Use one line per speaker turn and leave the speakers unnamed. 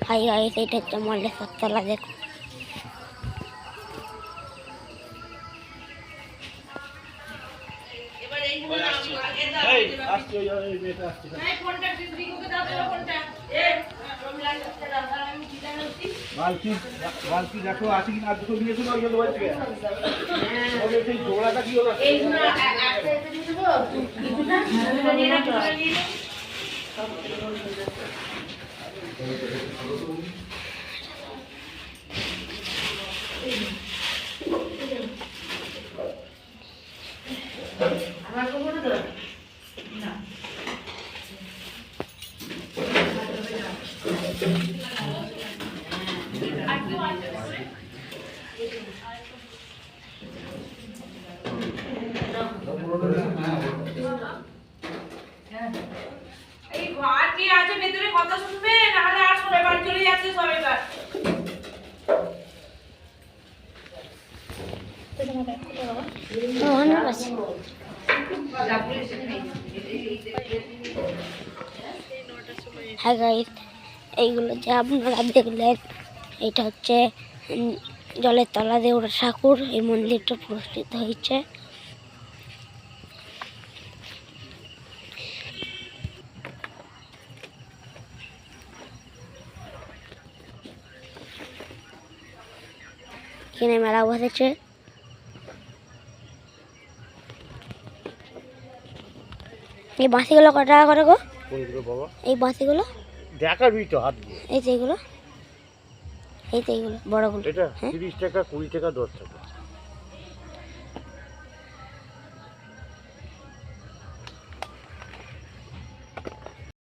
Hi guys, এটা হচ্ছে মল্লেশ্বর তলা। দেখো
বালতি দেখো আছে কিনা, দুটো দিয়েছিল ওই জন্য বলছি সেই জোড়াটা কি হলো?
এই ঘর কি আছে ভেতরে কথা শুনবে, নাহলে আর সবাই বাড়ি চলে যাচ্ছে সবাই এবার।
হ্যাঁ গাইস, এইগুলো যে আপনারা দেখলেন, এটা হচ্ছে জলের তলা দেউড়া ঠাকুর। এই মন্দিরটা প্রতিষ্ঠিত হয়েছে। এখানে মেলা বসেছে। এই বাঁশিগুলো কত টাকা করে গো? এই বাঁশিগুলো
দেখাবি তো হাত দিয়ে।
এই যে এইগুলো, এই যে এইগুলো বড়গুলো,
এটা 30 টাকা, 20 টাকা, 10 টাকা।